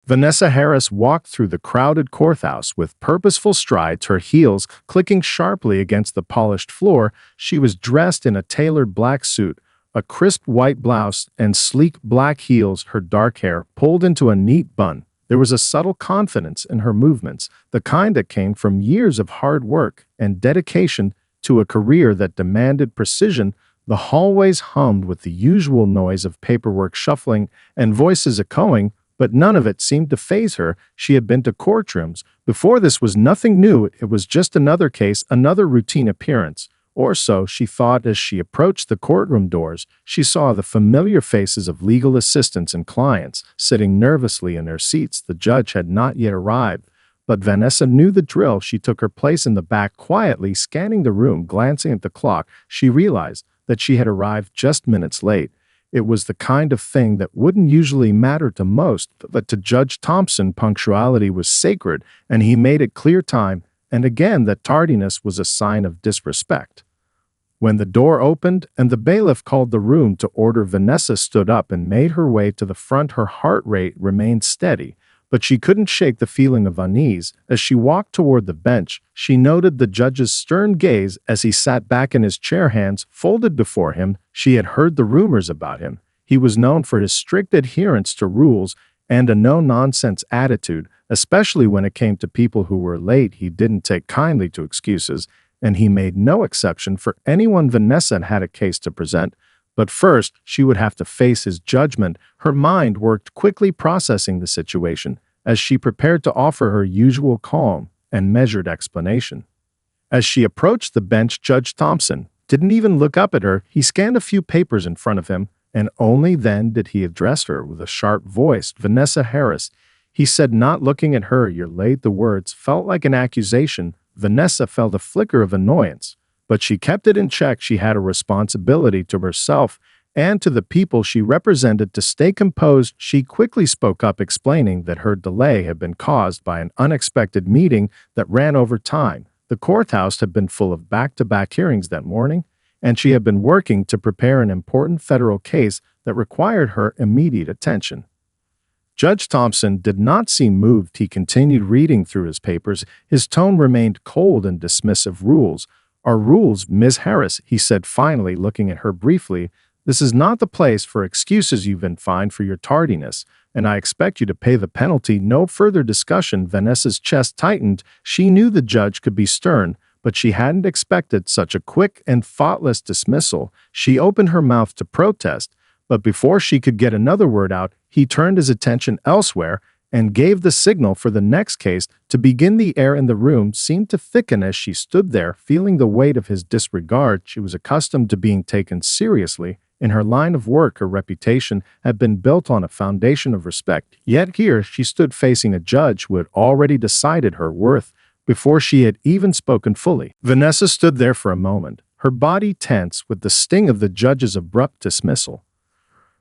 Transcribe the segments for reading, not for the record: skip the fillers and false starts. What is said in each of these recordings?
Vanessa Harris walked through the crowded courthouse with purposeful strides, her heels clicking sharply against the polished floor. She was dressed in a tailored black suit, a crisp white blouse, and sleek black heels, her dark hair pulled into a neat bun. There was a subtle confidence in her movements, the kind that came from years of hard work and dedication to a career that demanded precision. The hallways hummed with the usual noise of paperwork shuffling and voices echoing, but none of it seemed to faze her. She had been to courtrooms before. This was nothing new. It was just another case, another routine appearance. Or so she thought. As she approached the courtroom doors, she saw the familiar faces of legal assistants and clients sitting nervously in their seats. The judge had not yet arrived, but Vanessa knew the drill. She took her place in the back, quietly scanning the room. Glancing at the clock, she realized that she had arrived just minutes late. It was the kind of thing that wouldn't usually matter to most, but to Judge Thompson, punctuality was sacred, and he made it clear time and again that tardiness was a sign of disrespect. When the door opened and the bailiff called the room to order, Vanessa stood up and made her way to the front. Her heart rate remained steady, but she couldn't shake the feeling of unease. As she walked toward the bench, she noted the judge's stern gaze as he sat back in his chair, hands folded before him. She had heard the rumors about him. He was known for his strict adherence to rules and a no-nonsense attitude, especially when it came to people who were late. He didn't take kindly to excuses, and he made no exception for anyone. Vanessa had a case to present, but first she would have to face his judgment. Her mind worked quickly, processing the situation as she prepared to offer her usual calm and measured explanation. As she approached the bench, Judge Thompson didn't even look up at her. He scanned a few papers in front of him, and only then did he address her with a sharp voice. "Vanessa Harris," he said, not looking at her. "You're late." The words felt like an accusation. Vanessa felt a flicker of annoyance, but she kept it in check. She had a responsibility to herself and to the people she represented to stay composed. She quickly spoke up, explaining that her delay had been caused by an unexpected meeting that ran over time. The courthouse had been full of back-to-back hearings that morning, and she had been working to prepare an important federal case that required her immediate attention. Judge Thompson did not seem moved. He continued reading through his papers. His tone remained cold and dismissive. "Rules are rules, Ms. Harris," he said, finally looking at her briefly. "This is not the place for excuses. You've been fined for your tardiness, and I expect you to pay the penalty." No further discussion. Vanessa's chest tightened. She knew the judge could be stern, but she hadn't expected such a quick and thoughtless dismissal. She opened her mouth to protest, but before she could get another word out, he turned his attention elsewhere and gave the signal for the next case to begin. The air in the room seemed to thicken as she stood there, feeling the weight of his disregard. She was accustomed to being taken seriously. In her line of work, her reputation had been built on a foundation of respect. Yet here she stood facing a judge who had already decided her worth before she had even spoken fully. Vanessa stood there for a moment, her body tense with the sting of the judge's abrupt dismissal.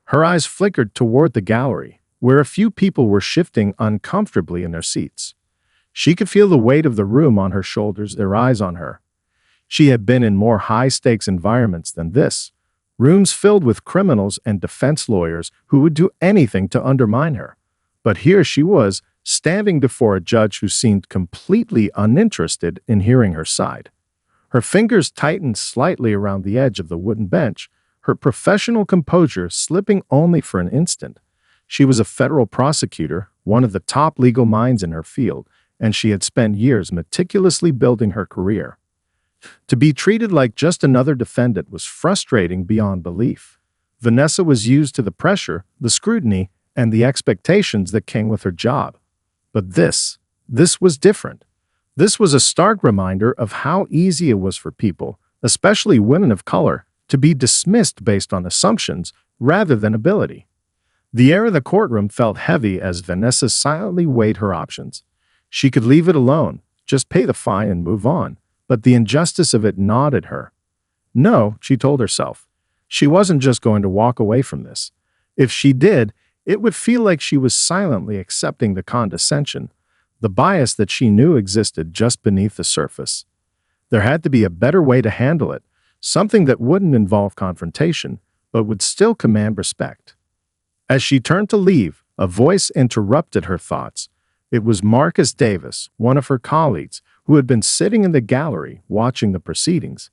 Her eyes flickered toward the gallery, where a few people were shifting uncomfortably in their seats. She could feel the weight of the room on her shoulders, their eyes on her. She had been in more high-stakes environments than this, rooms filled with criminals and defense lawyers who would do anything to undermine her. But here she was, standing before a judge who seemed completely uninterested in hearing her side. Her fingers tightened slightly around the edge of the wooden bench, her professional composure slipping only for an instant. She was a federal prosecutor, one of the top legal minds in her field, and she had spent years meticulously building her career. To be treated like just another defendant was frustrating beyond belief. Vanessa was used to the pressure, the scrutiny, and the expectations that came with her job. But this was different. This was a stark reminder of how easy it was for people, especially women of color, to be dismissed based on assumptions rather than ability. The air in the courtroom felt heavy as Vanessa silently weighed her options. She could leave it alone, just pay the fine and move on, but the injustice of it gnawed at her. No, she told herself. She wasn't just going to walk away from this. If she did, it would feel like she was silently accepting the condescension, the bias that she knew existed just beneath the surface. There had to be a better way to handle it, something that wouldn't involve confrontation, but would still command respect. As she turned to leave, A voice interrupted her thoughts. It was Marcus Davis, one of her colleagues, who had been sitting in the gallery watching the proceedings.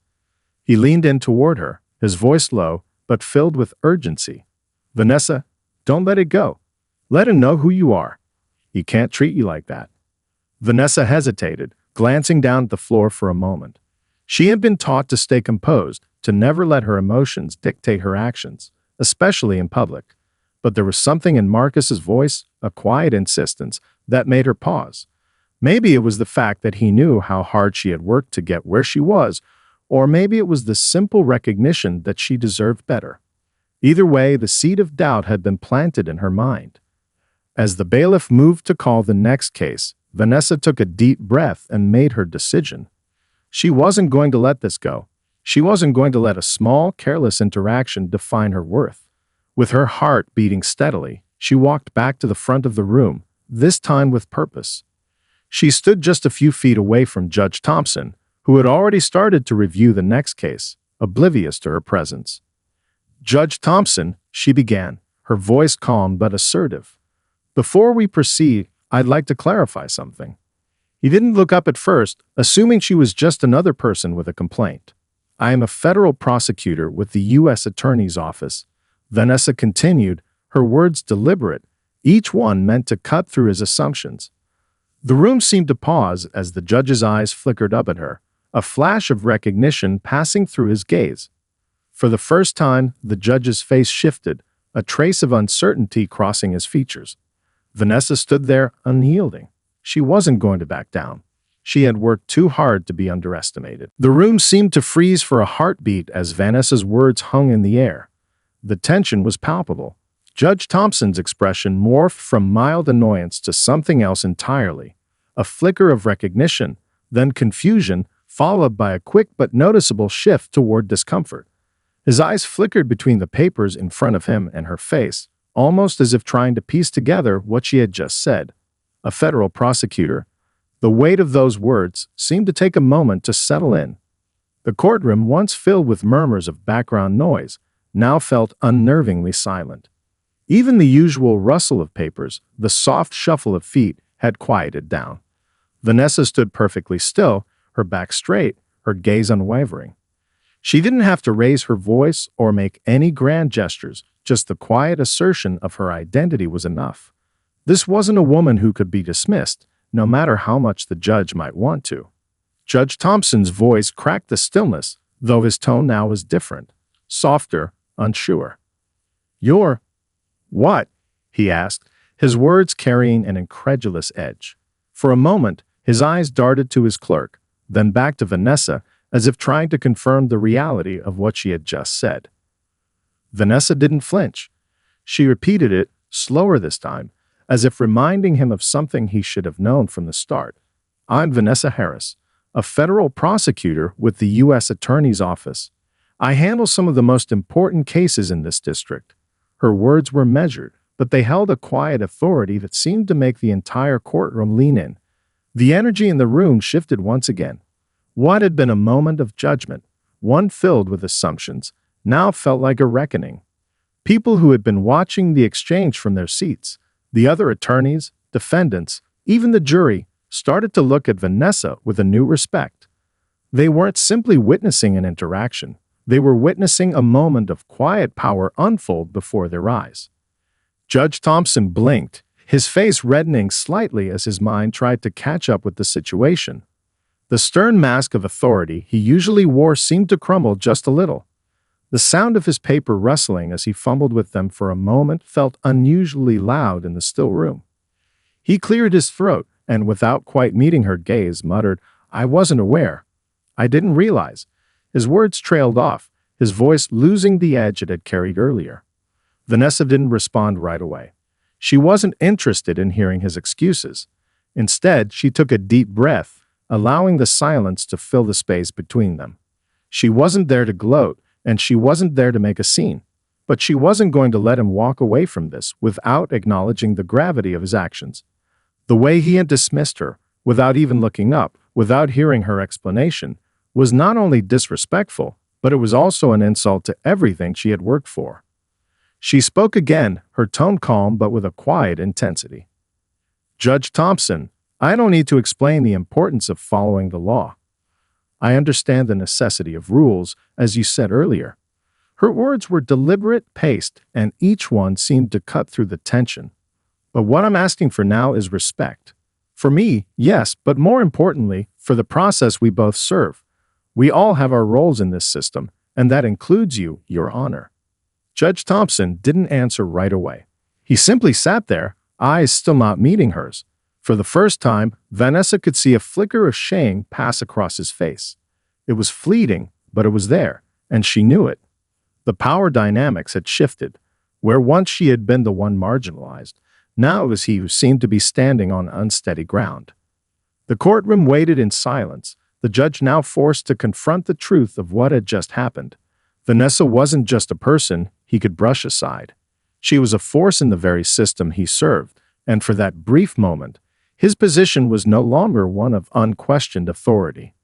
He leaned in toward her, his voice low, but filled with urgency. "Vanessa, don't let it go. Let him know who you are. He can't treat you like that." Vanessa hesitated, glancing down at the floor for a moment. She had been taught to stay composed, to never let her emotions dictate her actions, especially in public. But there was something in Marcus's voice, a quiet insistence, that made her pause. Maybe it was the fact that he knew how hard she had worked to get where she was, or maybe it was the simple recognition that she deserved better. Either way, the seed of doubt had been planted in her mind. As the bailiff moved to call the next case, Vanessa took a deep breath and made her decision. She wasn't going to let this go. She wasn't going to let a small, careless interaction define her worth. With her heart beating steadily, she walked back to the front of the room, this time with purpose. She stood just a few feet away from Judge Thompson, who had already started to review the next case, oblivious to her presence. "Judge Thompson," she began, her voice calm but assertive. "Before we proceed, I'd like to clarify something." He didn't look up at first, assuming she was just another person with a complaint. "I am a federal prosecutor with the U.S. Attorney's Office," Vanessa continued, her words deliberate, each one meant to cut through his assumptions. The room seemed to pause as the judge's eyes flickered up at her, a flash of recognition passing through his gaze. For the first time, the judge's face shifted, a trace of uncertainty crossing his features. Vanessa stood there, unyielding. She wasn't going to back down. She had worked too hard to be underestimated. The room seemed to freeze for a heartbeat as Vanessa's words hung in the air. The tension was palpable. Judge Thompson's expression morphed from mild annoyance to something else entirely. A flicker of recognition, then confusion, followed by a quick but noticeable shift toward discomfort. His eyes flickered between the papers in front of him and her face, almost as if trying to piece together what she had just said. A federal prosecutor. The weight of those words seemed to take a moment to settle in. The courtroom, once filled with murmurs of background noise, now felt unnervingly silent. Even the usual rustle of papers, the soft shuffle of feet, had quieted down. Vanessa stood perfectly still, her back straight, her gaze unwavering. She didn't have to raise her voice or make any grand gestures, just the quiet assertion of her identity was enough. This wasn't a woman who could be dismissed, no matter how much the judge might want to. Judge Thompson's voice cracked the stillness, though his tone now was different, softer, unsure. "You're what?" he asked, his words carrying an incredulous edge. For a moment, his eyes darted to his clerk, then back to Vanessa, as if trying to confirm the reality of what she had just said. Vanessa didn't flinch. She repeated it, slower this time, as if reminding him of something he should have known from the start. "I'm Vanessa Harris, a federal prosecutor with the U.S. Attorney's Office. I handle some of the most important cases in this district." Her words were measured, but they held a quiet authority that seemed to make the entire courtroom lean in. The energy in the room shifted once again. What had been a moment of judgment, one filled with assumptions, now felt like a reckoning. People who had been watching the exchange from their seats, the other attorneys, defendants, even the jury, started to look at Vanessa with a new respect. They weren't simply witnessing an interaction. They were witnessing a moment of quiet power unfold before their eyes. Judge Thompson blinked, his face reddening slightly as his mind tried to catch up with the situation. The stern mask of authority he usually wore seemed to crumble just a little. The sound of his paper rustling as he fumbled with them for a moment felt unusually loud in the still room. He cleared his throat and, without quite meeting her gaze, muttered, "I wasn't aware. I didn't realize." His words trailed off, his voice losing the edge it had carried earlier. Vanessa didn't respond right away. She wasn't interested in hearing his excuses. Instead, she took a deep breath, allowing the silence to fill the space between them. She wasn't there to gloat, and she wasn't there to make a scene. But she wasn't going to let him walk away from this without acknowledging the gravity of his actions. The way he had dismissed her, without even looking up, without hearing her explanation, was not only disrespectful, but it was also an insult to everything she had worked for. She spoke again, her tone calm but with a quiet intensity. "Judge Thompson, I don't need to explain the importance of following the law. I understand the necessity of rules, as you said earlier." Her words were deliberate, paced, and each one seemed to cut through the tension. "But what I'm asking for now is respect. For me, yes, but more importantly, for the process we both serve. We all have our roles in this system, and that includes you, Your Honor." Judge Thompson didn't answer right away. He simply sat there, eyes still not meeting hers. For the first time, Vanessa could see a flicker of shame pass across his face. It was fleeting, but it was there, and she knew it. The power dynamics had shifted. Where once she had been the one marginalized, now it was he who seemed to be standing on unsteady ground. The courtroom waited in silence, the judge now forced to confront the truth of what had just happened. Vanessa wasn't just a person he could brush aside. She was a force in the very system he served, and for that brief moment, his position was no longer one of unquestioned authority.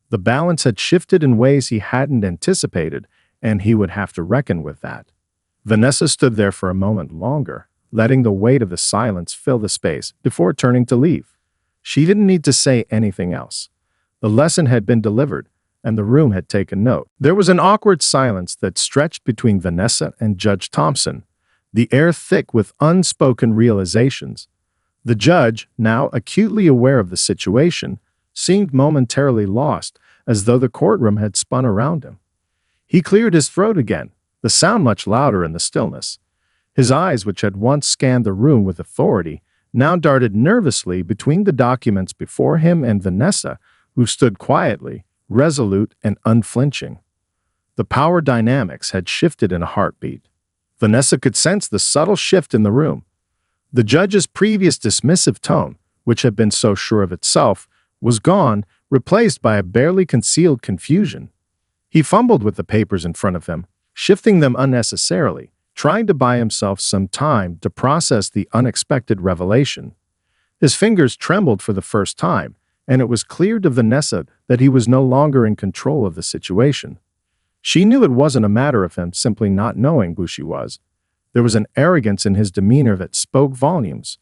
The balance had shifted in ways he hadn't anticipated, and he would have to reckon with that. Vanessa stood there for a moment longer, letting the weight of the silence fill the space before turning to leave. She didn't need to say anything else. The lesson had been delivered, and the room had taken note. There was an awkward silence that stretched between Vanessa and Judge Thompson, the air thick with unspoken realizations. The judge, now acutely aware of the situation, seemed momentarily lost, as though the courtroom had spun around him. He cleared his throat again, the sound much louder in the stillness. His eyes, which had once scanned the room with authority, now darted nervously between the documents before him and Vanessa, who stood quietly, resolute and unflinching. The power dynamics had shifted in a heartbeat. Vanessa could sense the subtle shift in the room. The judge's previous dismissive tone, which had been so sure of itself, was gone, replaced by a barely concealed confusion. He fumbled with the papers in front of him, shifting them unnecessarily, trying to buy himself some time to process the unexpected revelation. His fingers trembled for the first time, and it was clear to Vanessa that he was no longer in control of the situation. She knew it wasn't a matter of him simply not knowing who she was. There was an arrogance in his demeanor that spoke volumes.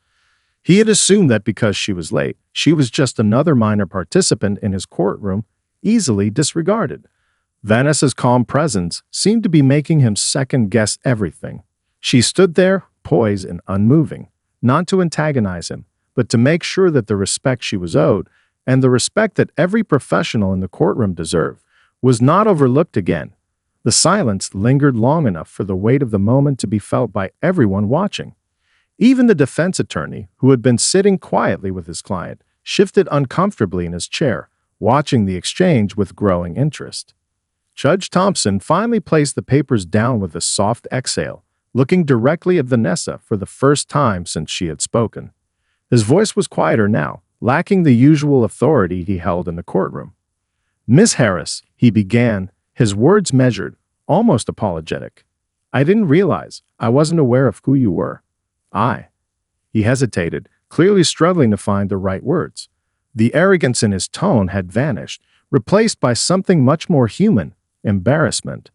He had assumed that because she was late, she was just another minor participant in his courtroom, easily disregarded. Vanessa's calm presence seemed to be making him second-guess everything. She stood there, poised and unmoving, not to antagonize him, but to make sure that the respect she was owed, and the respect that every professional in the courtroom deserved, was not overlooked again. The silence lingered long enough for the weight of the moment to be felt by everyone watching. Even the defense attorney, who had been sitting quietly with his client, shifted uncomfortably in his chair, watching the exchange with growing interest. Judge Thompson finally placed the papers down with a soft exhale, looking directly at Vanessa for the first time since she had spoken. His voice was quieter now, lacking the usual authority he held in the courtroom. "Miss Harris," he began, his words measured, almost apologetic. "I didn't realize. I wasn't aware of who you were. He hesitated, clearly struggling to find the right words. The arrogance in his tone had vanished, replaced by something much more human, embarrassment.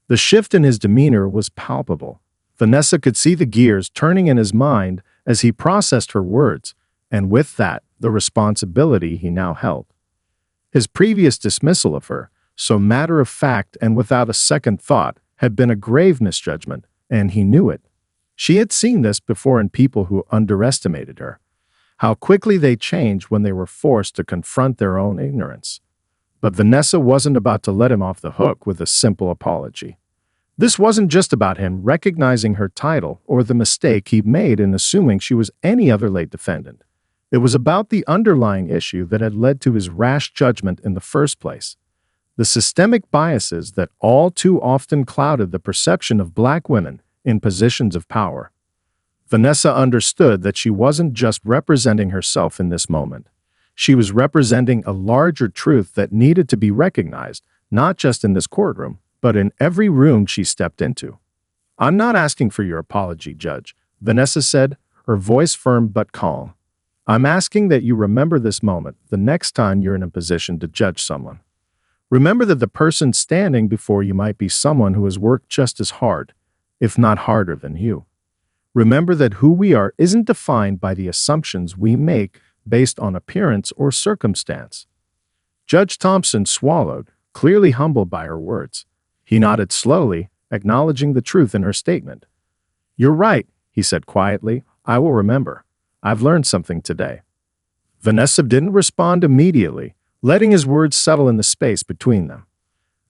The shift in his demeanor was palpable. Vanessa could see the gears turning in his mind as he processed her words, and with that, the responsibility he now held. His previous dismissal of her, so matter-of-fact and without a second thought, had been a grave misjudgment, and he knew it. She had seen this before in people who underestimated her, how quickly they changed when they were forced to confront their own ignorance. But Vanessa wasn't about to let him off the hook with a simple apology. This wasn't just about him recognizing her title or the mistake he'd made in assuming she was any other late defendant. It was about the underlying issue that had led to his rash judgment in the first place. The systemic biases that all too often clouded the perception of Black women in positions of power. Vanessa understood that she wasn't just representing herself in this moment. She was representing a larger truth that needed to be recognized, not just in this courtroom, but in every room she stepped into. "I'm not asking for your apology, Judge," Vanessa said, her voice firm but calm. "I'm asking that you remember this moment the next time you're in a position to judge someone. Remember that the person standing before you might be someone who has worked just as hard, if not harder than you. Remember that who we are isn't defined by the assumptions we make based on appearance or circumstance. Judge Thompson swallowed, clearly humbled by her words. He nodded slowly, acknowledging the truth in her statement. "You're right," he said quietly. "I will remember. I've learned something today." Vanessa didn't respond immediately, letting his words settle in the space between them.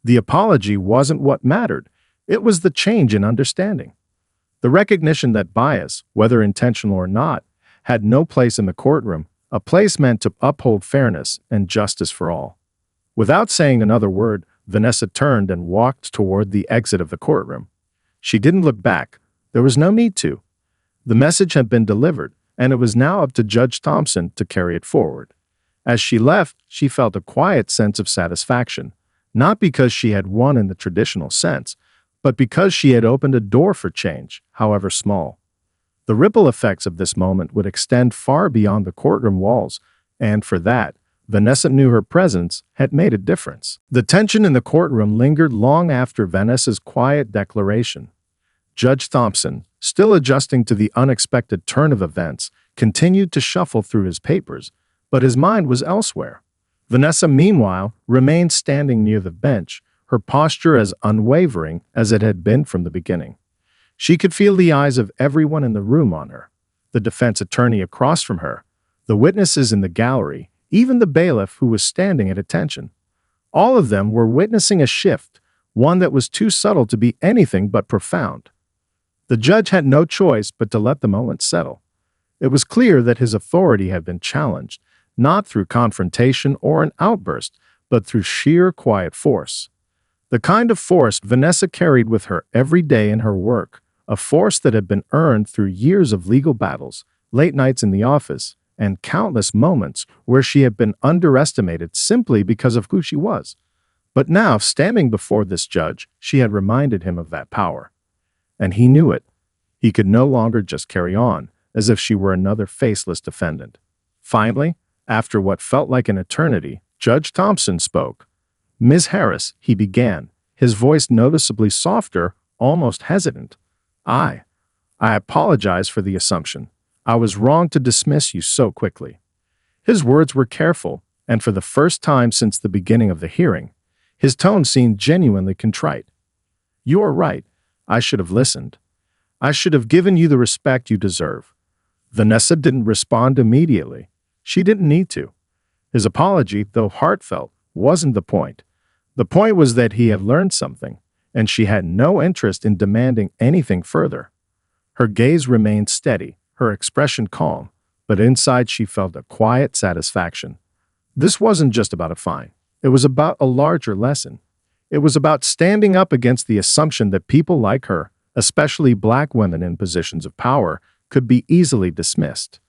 The apology wasn't what mattered. It was the change in understanding. The recognition that bias, whether intentional or not, had no place in the courtroom, a place meant to uphold fairness and justice for all. Without saying another word, Vanessa turned and walked toward the exit of the courtroom. She didn't look back. There was no need to. The message had been delivered, and it was now up to Judge Thompson to carry it forward. As she left, she felt a quiet sense of satisfaction, not because she had won in the traditional sense, but because she had opened a door for change, however small. The ripple effects of this moment would extend far beyond the courtroom walls, and for that, Vanessa knew her presence had made a difference. The tension in the courtroom lingered long after Vanessa's quiet declaration. Judge Thompson, still adjusting to the unexpected turn of events, continued to shuffle through his papers, but his mind was elsewhere. Vanessa, meanwhile, remained standing near the bench, her posture as unwavering as it had been from the beginning. She could feel the eyes of everyone in the room on her, the defense attorney across from her, the witnesses in the gallery, even the bailiff who was standing at attention. All of them were witnessing a shift, one that was too subtle to be anything but profound. The judge had no choice but to let the moment settle. It was clear that his authority had been challenged, not through confrontation or an outburst, but through sheer quiet force. The kind of force Vanessa carried with her every day in her work, a force that had been earned through years of legal battles, late nights in the office, and countless moments where she had been underestimated simply because of who she was. But now, standing before this judge, she had reminded him of that power. And he knew it. He could no longer just carry on, as if she were another faceless defendant. Finally, after what felt like an eternity, Judge Thompson spoke. "Ms. Harris," he began, his voice noticeably softer, almost hesitant. I apologize for the assumption. I was wrong to dismiss you so quickly." His words were careful, and for the first time since the beginning of the hearing, his tone seemed genuinely contrite. "You are right. I should have listened. I should have given you the respect you deserve." Vanessa didn't respond immediately. She didn't need to. His apology, though heartfelt, wasn't the point. The point was that he had learned something, and she had no interest in demanding anything further. Her gaze remained steady, her expression calm, but inside she felt a quiet satisfaction. This wasn't just about a fine. It was about a larger lesson. It was about standing up against the assumption that people like her, especially black women in positions of power, could be easily dismissed.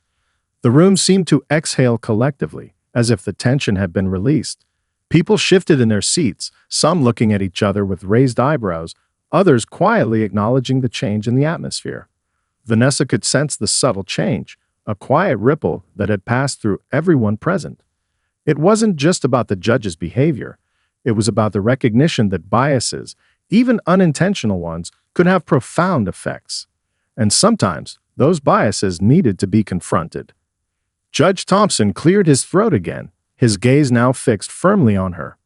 The room seemed to exhale collectively, as if the tension had been released. People shifted in their seats, some looking at each other with raised eyebrows, others quietly acknowledging the change in the atmosphere. Vanessa could sense the subtle change, a quiet ripple that had passed through everyone present. It wasn't just about the judge's behavior. It was about the recognition that biases, even unintentional ones, could have profound effects. And sometimes, those biases needed to be confronted. Judge Thompson cleared his throat again, his gaze now fixed firmly on her.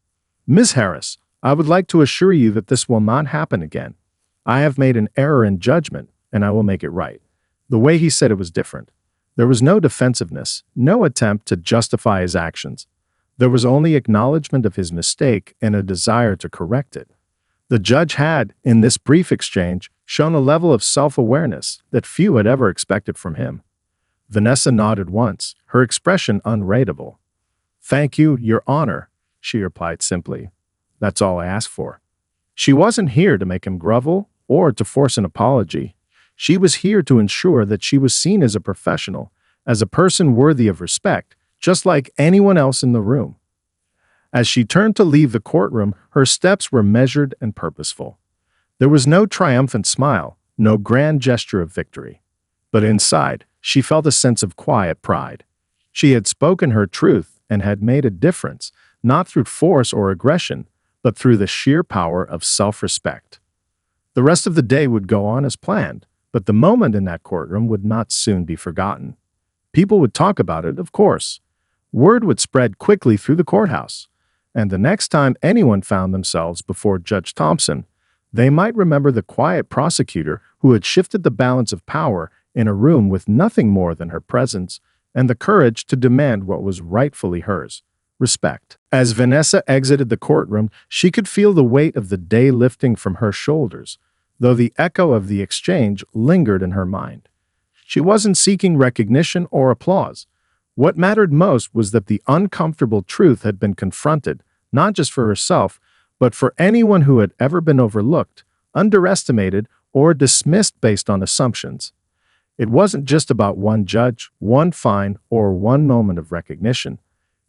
"Ms. Harris, I would like to assure you that this will not happen again. I have made an error in judgment, and I will make it right." The way he said it was different. There was no defensiveness, no attempt to justify his actions. There was only acknowledgement of his mistake and a desire to correct it. The judge had, in this brief exchange, shown a level of self-awareness that few had ever expected from him. Vanessa nodded once, her expression unreadable. "Thank you, Your Honor," she replied simply. "That's all I asked for." She wasn't here to make him grovel or to force an apology. She was here to ensure that she was seen as a professional, as a person worthy of respect, just like anyone else in the room. As she turned to leave the courtroom, her steps were measured and purposeful. There was no triumphant smile, no grand gesture of victory. But inside, she felt a sense of quiet pride. She had spoken her truth and had made a difference, not through force or aggression, but through the sheer power of self-respect. The rest of the day would go on as planned, but the moment in that courtroom would not soon be forgotten. People would talk about it, of course. Word would spread quickly through the courthouse, and the next time anyone found themselves before Judge Thompson, they might remember the quiet prosecutor who had shifted the balance of power in a room with nothing more than her presence and the courage to demand what was rightfully hers: respect. As Vanessa exited the courtroom, she could feel the weight of the day lifting from her shoulders, though the echo of the exchange lingered in her mind. She wasn't seeking recognition or applause. What mattered most was that the uncomfortable truth had been confronted, not just for herself, but for anyone who had ever been overlooked, underestimated, or dismissed based on assumptions. It wasn't just about one judge, one fine, or one moment of recognition.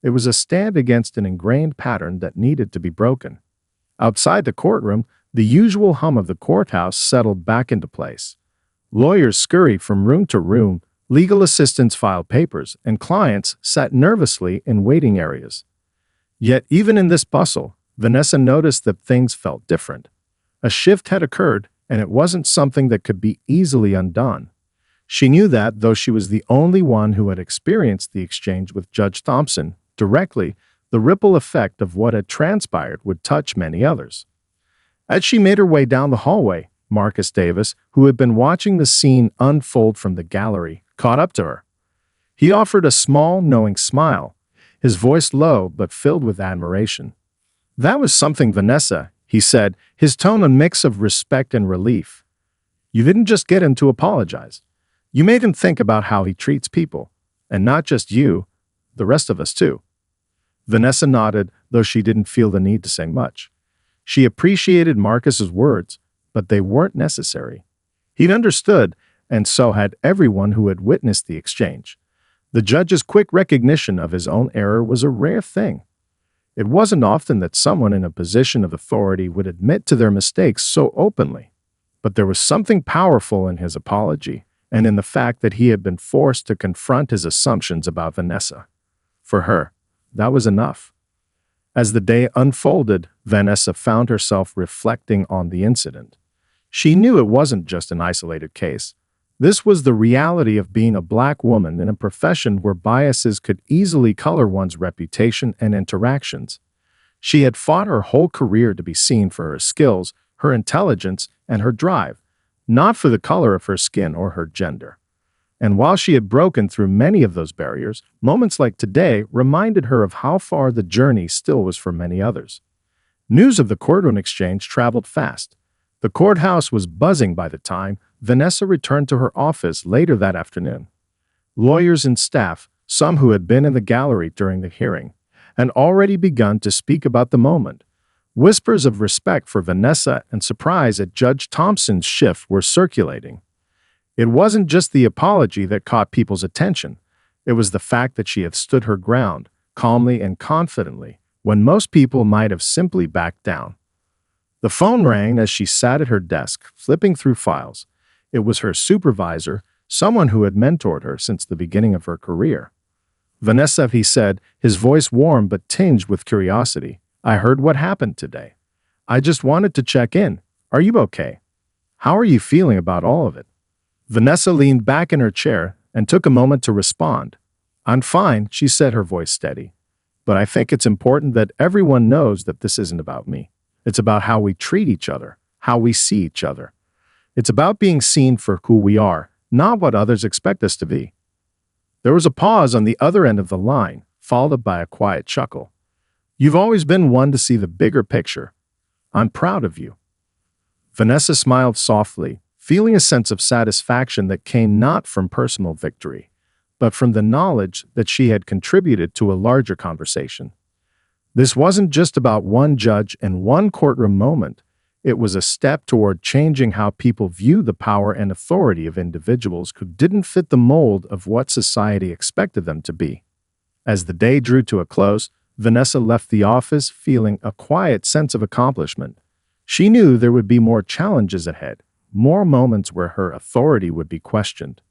It was a stand against an ingrained pattern that needed to be broken. Outside the courtroom, the usual hum of the courthouse settled back into place. Lawyers scurried from room to room, legal assistants filed papers, and clients sat nervously in waiting areas. Yet even in this bustle, Vanessa noticed that things felt different. A shift had occurred, and it wasn't something that could be easily undone. She knew that, though she was the only one who had experienced the exchange with Judge Thompson directly, the ripple effect of what had transpired would touch many others. As she made her way down the hallway, Marcus Davis, who had been watching the scene unfold from the gallery, caught up to her. He offered a small, knowing smile, his voice low but filled with admiration. "That was something, Vanessa," he said, his tone a mix of respect and relief. "You didn't just get him to apologize. You made him think about how he treats people. And not just you, the rest of us too." Vanessa nodded, though she didn't feel the need to say much. She appreciated Marcus's words, but they weren't necessary. He'd understood, and so had everyone who had witnessed the exchange. The judge's quick recognition of his own error was a rare thing. It wasn't often that someone in a position of authority would admit to their mistakes so openly. But there was something powerful in his apology, and in the fact that he had been forced to confront his assumptions about Vanessa. For her, that was enough. As the day unfolded, Vanessa found herself reflecting on the incident. She knew it wasn't just an isolated case. This was the reality of being a Black woman in a profession where biases could easily color one's reputation and interactions. She had fought her whole career to be seen for her skills, her intelligence, and her drive, not for the color of her skin or her gender. And while she had broken through many of those barriers, moments like today reminded her of how far the journey still was for many others. News of the courtroom exchange traveled fast. The courthouse was buzzing by the time Vanessa returned to her office later that afternoon. Lawyers and staff, some who had been in the gallery during the hearing, had already begun to speak about the moment. Whispers of respect for Vanessa and surprise at Judge Thompson's shift were circulating. It wasn't just the apology that caught people's attention. It was the fact that she had stood her ground, calmly and confidently, when most people might have simply backed down. The phone rang as she sat at her desk, flipping through files. It was her supervisor, someone who had mentored her since the beginning of her career. "Vanessa," he said, his voice warm but tinged with curiosity. "I heard what happened today. I just wanted to check in. Are you okay? How are you feeling about all of it?" Vanessa leaned back in her chair and took a moment to respond. "I'm fine," she said, her voice steady. "But I think it's important that everyone knows that this isn't about me. It's about how we treat each other, how we see each other. It's about being seen for who we are, not what others expect us to be." There was a pause on the other end of the line, followed by a quiet chuckle. "You've always been one to see the bigger picture. I'm proud of you." Vanessa smiled softly, feeling a sense of satisfaction that came not from personal victory, but from the knowledge that she had contributed to a larger conversation. This wasn't just about one judge and one courtroom moment. It was a step toward changing how people view the power and authority of individuals who didn't fit the mold of what society expected them to be. As the day drew to a close, Vanessa left the office feeling a quiet sense of accomplishment. She knew there would be more challenges ahead, more moments where her authority would be questioned.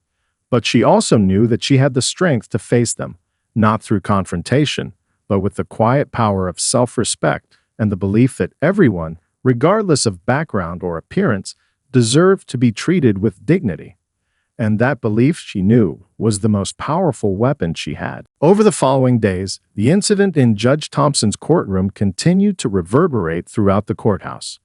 But she also knew that she had the strength to face them, not through confrontation, but with the quiet power of self-respect and the belief that everyone, regardless of background or appearance, deserved to be treated with dignity. And that belief, she knew, was the most powerful weapon she had. Over the following days, the incident in Judge Thompson's courtroom continued to reverberate throughout the courthouse.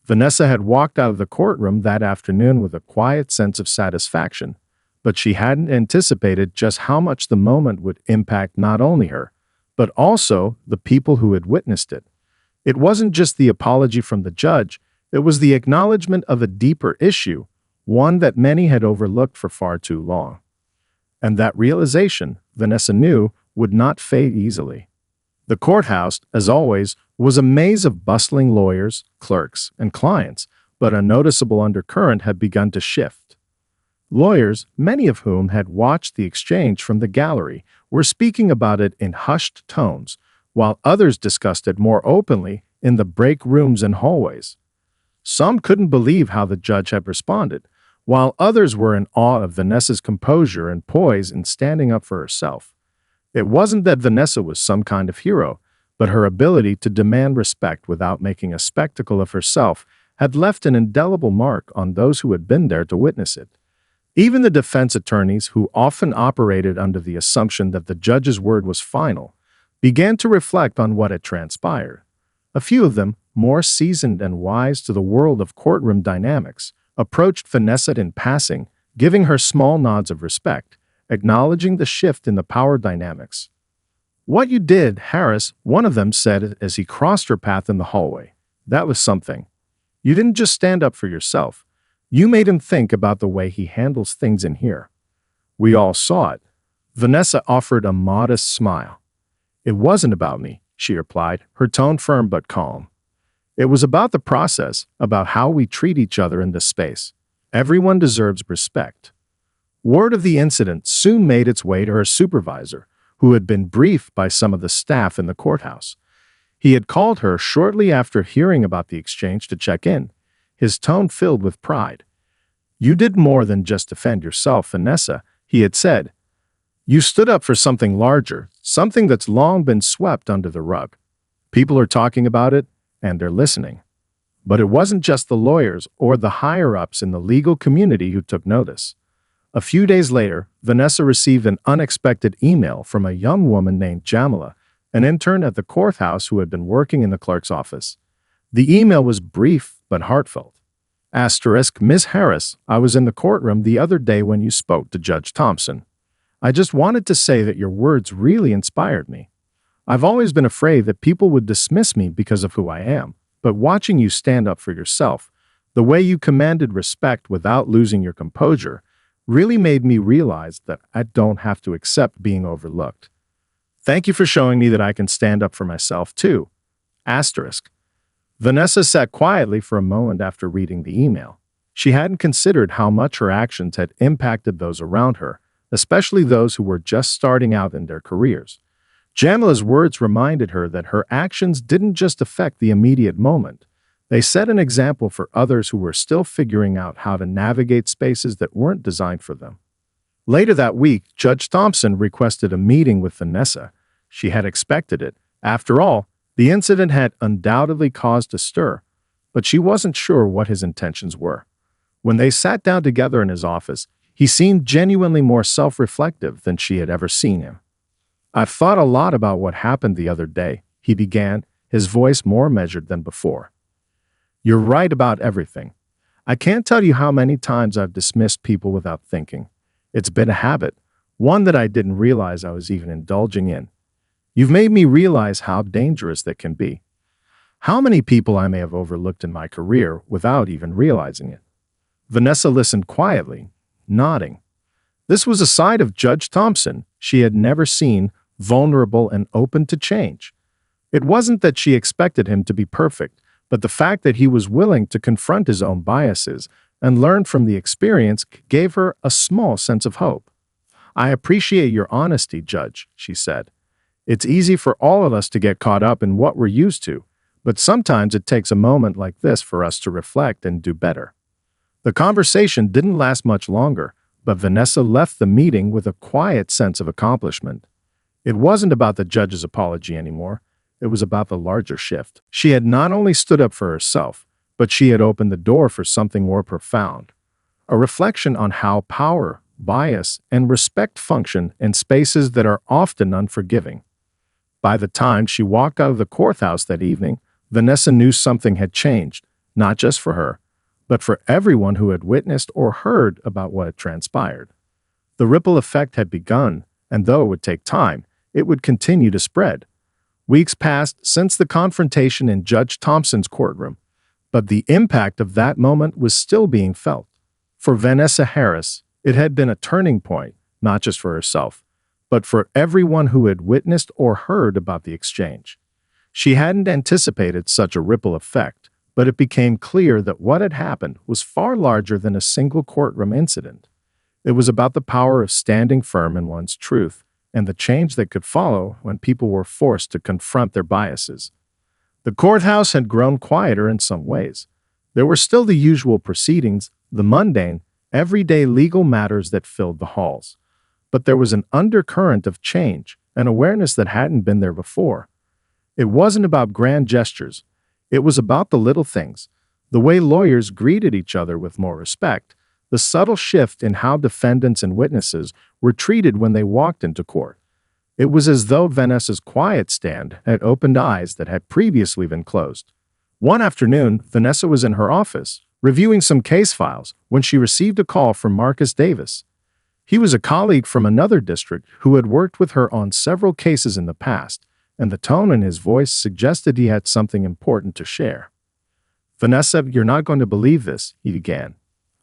Vanessa had walked out of the courtroom that afternoon with a quiet sense of satisfaction, but she hadn't anticipated just how much the moment would impact not only her, but also the people who had witnessed it. It wasn't just the apology from the judge, it was the acknowledgement of a deeper issue, one that many had overlooked for far too long. And that realization, Vanessa knew, would not fade easily. The courthouse, as always, was a maze of bustling lawyers, clerks, and clients, but a noticeable undercurrent had begun to shift. Lawyers, many of whom had watched the exchange from the gallery, were speaking about it in hushed tones, while others discussed it more openly in the break rooms and hallways. Some couldn't believe how the judge had responded, while others were in awe of Vanessa's composure and poise in standing up for herself. It wasn't that Vanessa was some kind of hero, but her ability to demand respect without making a spectacle of herself had left an indelible mark on those who had been there to witness it. Even the defense attorneys, who often operated under the assumption that the judge's word was final, began to reflect on what had transpired. A few of them, more seasoned and wise to the world of courtroom dynamics, approached Vanessa in passing, giving her small nods of respect, acknowledging the shift in the power dynamics. "What you did, Harris," one of them said as he crossed her path in the hallway. "That was something. You didn't just stand up for yourself. You made him think about the way he handles things in here." "We all saw it." Vanessa offered a modest smile. "It wasn't about me," she replied, her tone firm but calm. "It was about the process, about how we treat each other in this space. Everyone deserves respect." Word of the incident soon made its way to her supervisor, who had been briefed by some of the staff in the courthouse. He had called her shortly after hearing about the exchange to check in, his tone filled with pride. "You did more than just defend yourself, Vanessa," he had said. "You stood up for something larger, something that's long been swept under the rug. People are talking about it, and they're listening." But it wasn't just the lawyers or the higher-ups in the legal community who took notice. A few days later, Vanessa received an unexpected email from a young woman named Jamila, an intern at the courthouse who had been working in the clerk's office. The email was brief but heartfelt. "Miss Harris, I was in the courtroom the other day when you spoke to Judge Thompson. I just wanted to say that your words really inspired me. I've always been afraid that people would dismiss me because of who I am, but watching you stand up for yourself, the way you commanded respect without losing your composure, really made me realize that I don't have to accept being overlooked. Thank you for showing me that I can stand up for myself too." Vanessa sat quietly for a moment after reading the email. She hadn't considered how much her actions had impacted those around her, especially those who were just starting out in their careers. Jamila's words reminded her that her actions didn't just affect the immediate moment. They set an example for others who were still figuring out how to navigate spaces that weren't designed for them. Later that week, Judge Thompson requested a meeting with Vanessa. She had expected it. After all, the incident had undoubtedly caused a stir, but she wasn't sure what his intentions were. When they sat down together in his office, he seemed genuinely more self-reflective than she had ever seen him. "I've thought a lot about what happened the other day," he began, his voice more measured than before. "You're right about everything. I can't tell you how many times I've dismissed people without thinking. It's been a habit, one that I didn't realize I was even indulging in. You've made me realize how dangerous that can be. How many people I may have overlooked in my career without even realizing it." Vanessa listened quietly, nodding. This was a side of Judge Thompson she had never seen, vulnerable and open to change. It wasn't that she expected him to be perfect, but the fact that he was willing to confront his own biases and learn from the experience gave her a small sense of hope. "I appreciate your honesty, Judge," she said. "It's easy for all of us to get caught up in what we're used to, but sometimes it takes a moment like this for us to reflect and do better." The conversation didn't last much longer, but Vanessa left the meeting with a quiet sense of accomplishment. It wasn't about the judge's apology anymore. It was about the larger shift. She had not only stood up for herself, But she had opened the door for something more profound, a reflection on how power, bias, and respect function in spaces that are often unforgiving. By the time she walked out of the courthouse that evening, Vanessa knew something had changed, not just for her, but for everyone who had witnessed or heard about what had transpired. The ripple effect had begun, and though it would take time, it would continue to spread. Weeks passed since the confrontation in Judge Thompson's courtroom, but the impact of that moment was still being felt. For Vanessa Harris, it had been a turning point, not just for herself, but for everyone who had witnessed or heard about the exchange. She hadn't anticipated such a ripple effect, but it became clear that what had happened was far larger than a single courtroom incident. It was about the power of standing firm in one's truth and the change that could follow when people were forced to confront their biases. The courthouse had grown quieter in some ways. There were still the usual proceedings, the mundane, everyday legal matters that filled the halls. But there was an undercurrent of change, an awareness that hadn't been there before. It wasn't about grand gestures. It was about the little things, the way lawyers greeted each other with more respect, the subtle shift in how defendants and witnesses were treated when they walked into court. It was as though Vanessa's quiet stand had opened eyes that had previously been closed. One afternoon, Vanessa was in her office, reviewing some case files, when she received a call from Marcus Davis. He was a colleague from another district who had worked with her on several cases in the past, and the tone in his voice suggested he had something important to share. "Vanessa, you're not going to believe this," he began.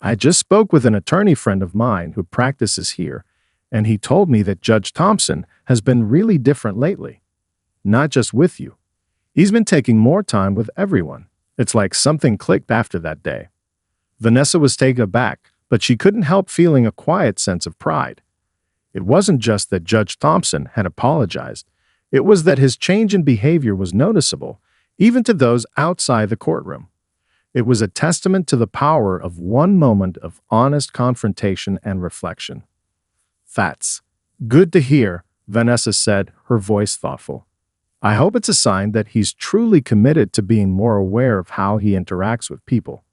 "I just spoke with an attorney friend of mine who practices here, and he told me that Judge Thompson has been really different lately. Not just with you. He's been taking more time with everyone. It's like something clicked after that day." Vanessa was taken aback, but she couldn't help feeling a quiet sense of pride. It wasn't just that Judge Thompson had apologized. It was that his change in behavior was noticeable, even to those outside the courtroom. It was a testament to the power of one moment of honest confrontation and reflection. "That's good to hear," Vanessa said, her voice thoughtful. "I hope it's a sign that he's truly committed to being more aware of how he interacts with people.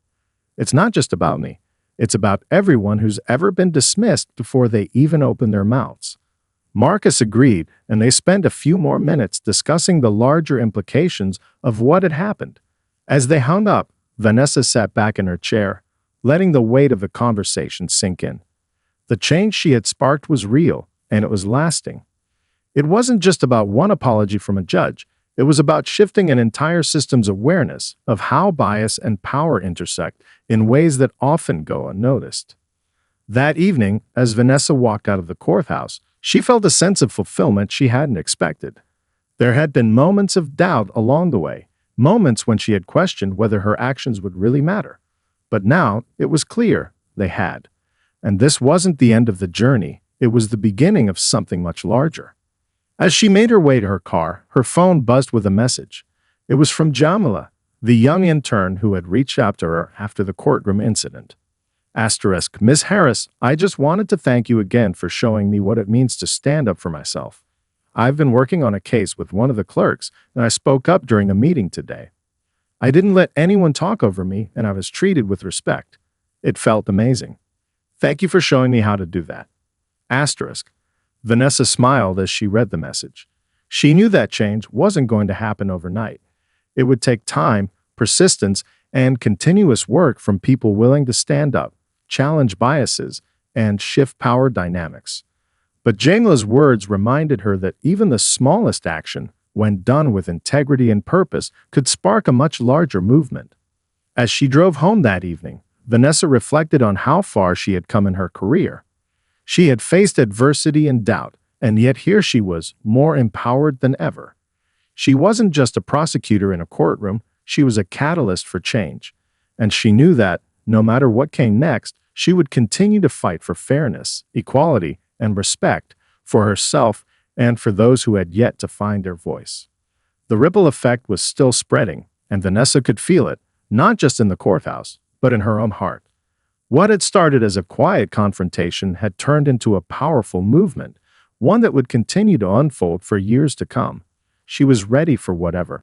It's not just about me. It's about everyone who's ever been dismissed before they even open their mouths." Marcus agreed, and they spent a few more minutes discussing the larger implications of what had happened. As they hung up, Vanessa sat back in her chair, letting the weight of the conversation sink in. The change she had sparked was real, and it was lasting. It wasn't just about one apology from a judge. It was about shifting an entire system's awareness of how bias and power intersect in ways that often go unnoticed. That evening, as Vanessa walked out of the courthouse, she felt a sense of fulfillment she hadn't expected. There had been moments of doubt along the way, moments when she had questioned whether her actions would really matter. But now it was clear they had. And this wasn't the end of the journey, it was the beginning of something much larger. As she made her way to her car, her phone buzzed with a message. It was from Jamila, the young intern who had reached out to her after the courtroom incident. Asterisk, "Miss Harris, I just wanted to thank you again for showing me what it means to stand up for myself. I've been working on a case with one of the clerks, and I spoke up during a meeting today. I didn't let anyone talk over me, and I was treated with respect. It felt amazing. Thank you for showing me how to do that." Asterisk. Vanessa smiled as she read the message. She knew that change wasn't going to happen overnight. It would take time, persistence, and continuous work from people willing to stand up, challenge biases, and shift power dynamics. But Jamila's words reminded her that even the smallest action, when done with integrity and purpose, could spark a much larger movement. As she drove home that evening, Vanessa reflected on how far she had come in her career. She had faced adversity and doubt, and yet here she was, more empowered than ever. She wasn't just a prosecutor in a courtroom, she was a catalyst for change. And she knew that, no matter what came next, she would continue to fight for fairness, equality, and respect for herself and for those who had yet to find their voice. The ripple effect was still spreading, and Vanessa could feel it, not just in the courthouse, but in her own heart. What had started as a quiet confrontation had turned into a powerful movement, one that would continue to unfold for years to come. She was ready for whatever